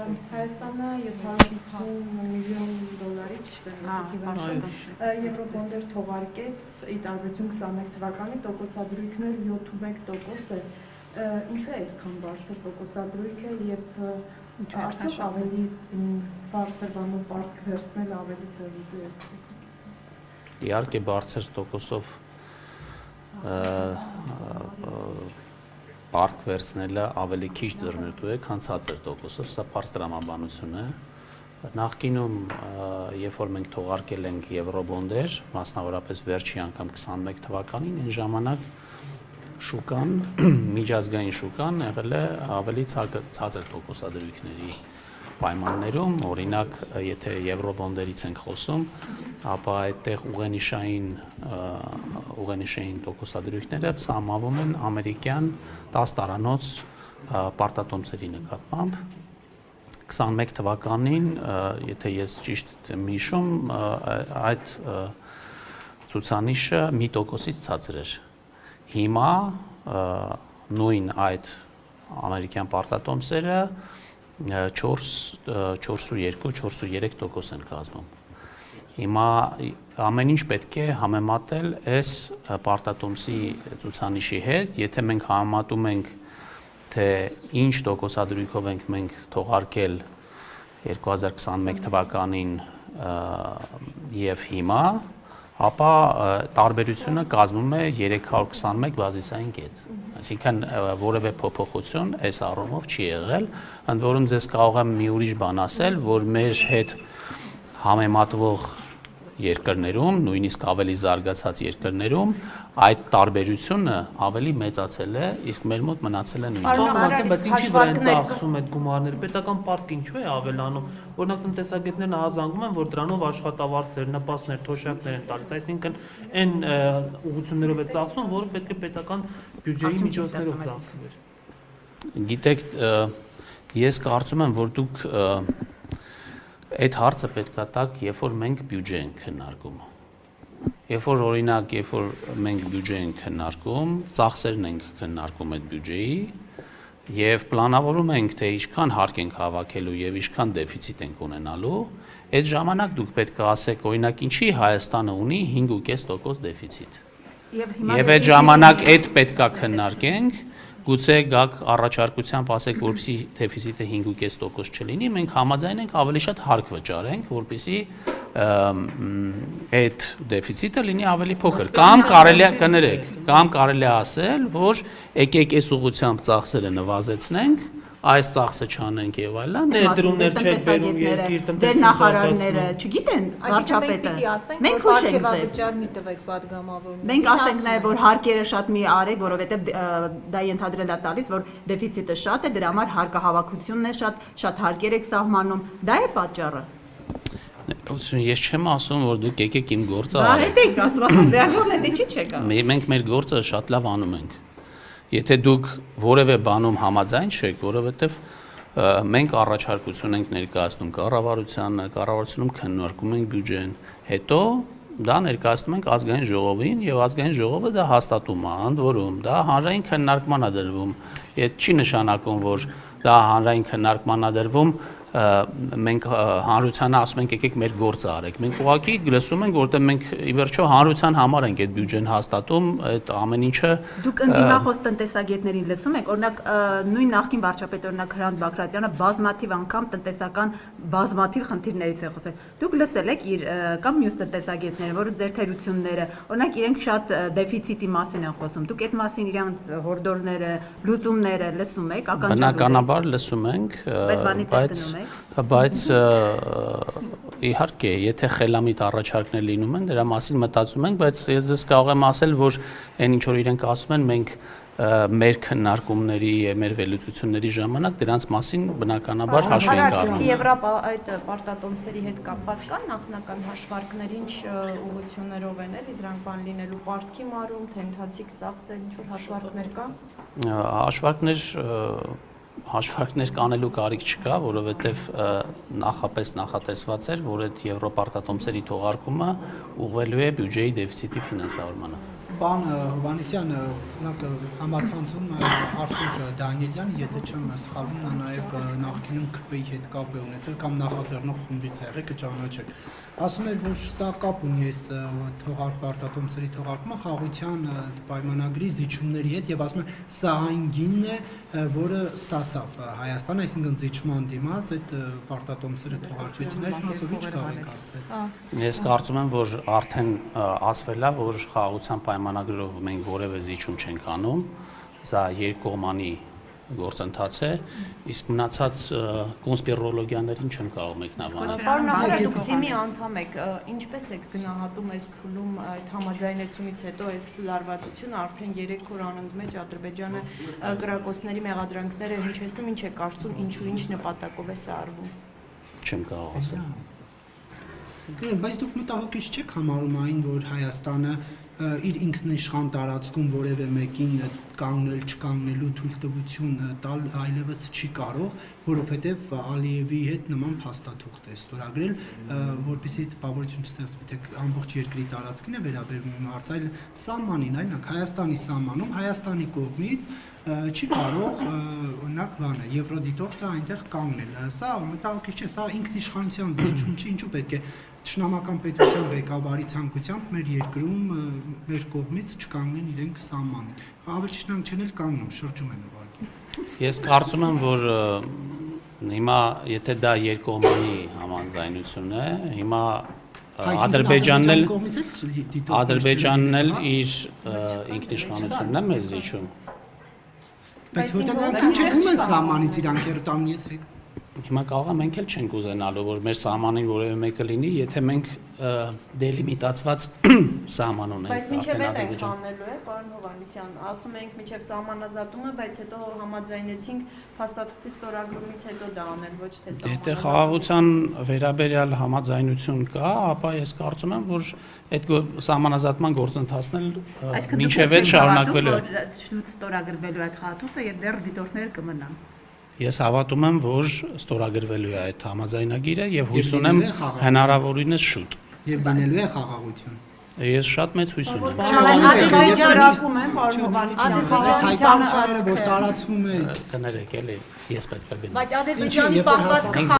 Հայաստանը 750 միլիոն դոլարի ճիշտ է եվրոբոնդեր թողարկեց ի տարբերություն 21 թվականի տոկոսադրույքներ 7.1% է ինչու է այսքան բարձր տոկոսադրույքը եւ արդյոք ավելի բարձր բանով պարկ վերցնել ավելի ծրագիր է իհարկե բարձր տոկոսով պարկ վերցնելը ավելի քիչ ձեռնտու է, քան ցածր տոկոսով, սա բարձր տրամաբանություն է։ Նախկինում, երբ որ մենք թողարկել ենք եվրոբոնդեր, մասնավորապես վերջի անգամ 21 թվականին, այն ժամանակ շուկան, միջազգային շուկան եղել է ավելի ցածր տոկոսադրույքների պայմաններում, օրինակ, եթե եվրոբոնդերից ենք խոսում, ապա այդտեղ ուղենիշային տոկոսադրույքները սահմանվում են ամերիկյան 10 տարանոց պարտատոմսերի նկատմամբ 21 թվականին, եթե ես ճիշտ եմ հիշում, այդ ցուցանիշը 1%-ից ցածր էր։ Հիմա նույն այդ ամերիկյան պարտատոմսերը 4.2-4.3% են կազմում։ Հիմա ամեն ինչ պետք է համեմատել այս պարտատոմսի ցուցանիշի հետ, եթե մենք համեմատում ենք, թե ինչ տոկոսադրույքով ենք մենք թողարկել 2021 թվականին եւ հիմա, ապա տարբերությունը կազմում է 321 բազիսային կետ։ Այսինքն որևէ փոփոխություն այս առումով չի եղել, ընդ որում ձեզ կարող եմ մի ուրիշ բան ասել, որ մեր հետ համեմատվող երկրներում, նույնիսկ ավելի զարգացած երկրներում, այդ տարբերությունը ավելի մեծացել է, իսկ մեր մոտ մնացել է նույնը։ Բայց ինչի վրա են ծախսում այդ գումարները, պետական պարտք ինչու է ավելանում, օրինակ տնտեսագետներն ահազանգում են, որ դրանով աշխատավարձեր, նպաստներ, թոշակներ են տալիս, այսինքն այն ուղղություններով է ծախսում, որը պետք է պետական բյուջեի միջոցներով ծախսվեր։ Գիտեք, ես կարծում եմ, որ դուք այդ հարցը պետք է տաք, երբ որ մենք բյուջե ենք քննարկում։ Երբ որ օրինակ, երբ որ մենք բյուջե ենք քննարկում, ծախսերն ենք քննարկում այդ բյուջեի եւ պլանավորում ենք, թե ինչքան հարկ ենք հավաքելու եւ ինչքան դեֆիցիտ ենք ունենալու, այդ ժամանակ դուք պետք է ասեք, օրինակ, ինչի Հայաստանը ունի 5.5% դեֆիցիտ։ Եվ այդ ժամանակ այդ պետք է քննարկենք, գուցե գաք առաջարկությամբ ասեք, որպեսզի դեֆիցիտը 5.5% չլինի, մենք համաձայն ենք ավելի շատ հարկ վճարենք, որպեսզի այդ դեֆիցիտը լինի ավելի փոքր, կամ կարելի է կներեք, կամ կարելի է ասել, որ եկեք այս ուղղությամբ ծախսերը նվազեցնենք, այս ծախսը չանենք եւ այլն, ներդրումներ չեք բերում երկիր տնտեսական դեր նախարարները չգիտեն վարչապետը մենք հուշենք վճար մի տվեք падգամավորում մենք ասենք նաեւ որ հարկերը շատ մի արեք որովհետեւ դա ենթադրել է տալիս որ դեֆիցիտը շատ է դրա համար հարկահավաքությունն է շատ հարկեր եք սահմանում դա է պատճառը ես չեմ ասում որ դուք եկեք իմ գործը արեք եք ասում ռեալորեն դե չի չեկա մենք մեր գործը շատ լավ անում ենք եթե դուք որևէ բանում համաձայն չեք, որովհետև մենք առաջարկություն ենք ներկայացնում կառավարությունում քննարկում ենք բյուջեն, հետո դա ներկայացնում ենք ազգային ժողովին եւ ազգային ժողովը դա հաստատում է, ընդ որում դա հանրային քննարկման է դրվում։ Այդ չի նշանակում, որ դա հանրային քննարկման է դրվում մենք հանրությանը ասում ենք եկեք մեր գործը արեք մենք ուղղակի լսում ենք որտեղ մենք ի վերջո հանրության համար ենք այդ բյուջեն հաստատում այդ ամեն ինչը դուք ընդդիմախոս տնտեսագետներին լսում եք օրինակ նույն նախկին վարչապետ օրինակ Հրանտ Բագրատյանը բազմաթիվ անգամ տնտեսական բազմաթիվ խնդիրներից է խոսել դուք լսել եք իր կամ մյուս տնտեսագետները որը ձեր թերությունները օրինակ իրենք շատ դեֆիցիտի մասին են խոսում դուք այդ մասին իրանց հորդորները լուծումները լսում եք բնականաբար լսում ենք բայց իհարկե, եթե խելամիտ առաջարկներ լինում են, դրա մասին մտածում ենք, բայց ես ձեզ կարող եմ ասել, որ այն ինչ որ իրենք ասում են, մենք մեր քննարկումների եւ մեր վերլուծությունների ժամանակ դրանց մասին բնականաբար հաշվի ենք առնում։ Եվրոպա այդ պարտատոմսերի հետ կապված կան նախնական հաշվարկներ, ինչ ուղղություններով են էլի դրանք բան լինելու պարտքի մարում, թե ընթացիկ ծախսեր, ինչ որ հաշվարկներ կան։ Հաշվարկներ կանելու կարիք չկա, որովհետև նախապես նախատեսված էր, որ այդ եվրոպարտատոմսերի թողարկումը ուղղվելու է բյուջեի դեֆիցիտի ֆինանսավորմանը։ Պարոն Հովհաննիսյան, օրինակ համացանցում Արթուր Դանիելյանը, եթե չեմ սխալվում, նա նաև նախկինում ԿՊ-ի հետ կապ է ունեցել կամ նախաձեռնող խմբից եղել, կճանաչեք։ Ասում էր, որ սա կապ ունի այս պարտատոմսերի թողարկումը խաղաղության պայմանագրի զիջումների հետ եւ ասում է, սա այն գինն է, որը ստացավ Հայաստանը, այսինքն զիջման դիմաց այդ պարտատոմսերը թողարկվեցին, այս մասով ինչ կարող եք ասել։ Ես կարծում եմ, որ արդեն ասվել է, որ խաղաղության պայմանագրով մենք որևէ զիջում չենք անում, սա երկկողմանի գործընթաց է, իսկ մնացած կոնսպիրոլոգիաներին չեմ կարող մեկնաբանել։ Պարոն նախարար, դուք թիմի անդամ եք, ինչպես եք գնահատում այս փուլում այդ համաձայնեցումից հետո այս լարվածությունը արդեն 3 օր անընդմեջ Ադրբեջանը կրակոցների մեղադրանքները հնչեցնում, ինչ է կարծում, ինչու ինչ նպատակով է սա արվում։ Չեմ կարող ասել։ Բայց դուք մտահոգիչ չեք համարում այն, որ Հայաստանը իր ինքնիշխան տարածքում որևէ մեկին կանգնել, չկանգնելու թույլտվություն տալ այլևս չի կարող, որովհետև Ալիևի հետ նման փաստաթուղթ է ստորագրել, որպեսզի տպավորություն չստեղծվի, թե ամբողջ երկրի տարածքին է վերաբերում արծայլ սահմանին, այնակ Հայաստանի սահմանում, Հայաստանի կողմից չի կարող օրինակ բանը Եվրոդիտորդը այնտեղ կանգնել։ Սա մտահոգիչ չէ, սա ինքնիշխանության զիջում չի, ինչու պետք է Տշնամական պետության ղեկավարի ցանկությամբ մեր երկրում մեր կողմից չկանգնեն իրենք սահմանին։ Ավելի ճիշտ չեն էլ կանգնում, շրջում են ուղղակի։ Ես կարծում եմ, որ հիմա եթե դա երկկողմանի համաձայնություն է, հիմա Ադրբեջանն էլ իր ինքնիշխանությունն է մեզ զիջում։ Բայց որտեղ նրանք չգում են սահմանից իրանք 30 եք։ Հիմա կարող է մենք էլ չենք ուզենալու, որ մեր սահմանին որևէ մեկը լինի, եթե մենք դելիմիտացված սահման ունենք։ Բայց մինչև այդ ենք հանելու է, պարոն Հովհաննիսյան, ասում ենք մինչև սահմանազատումը, բայց հետո համաձայնեցինք փաստաթղթի ստորագրումից հետո դա անել, ոչ թե սահմանազատումը։ Եթե խաղաղության վերաբերյալ համաձայնություն կա, ապա ես կարծում եմ, որ այդ սահմանազատման գործընթացն էլ մինչև այդ շարունակվելու է։ Շուտ ստորագրվելու այդ խաղաթուղթը եւ դեռ դիտորդները կմնան։ Ես հավատում եմ, որ ստորագրվելու է այդ համաձայնագիրը եւ հույս ունեմ հնարավորինս շուտ։ Եվ բանելու է խաղաղություն։ Ես շատ մեծ հույս ունեմ։ Ադրբեջանում են, պարոն Հովհաննիսյան, Այս հայտարարությունները, որ տարածվում է, կներեք էլի, ես պետք է գնամ։ բայց Ադրբեջանի պահվածքը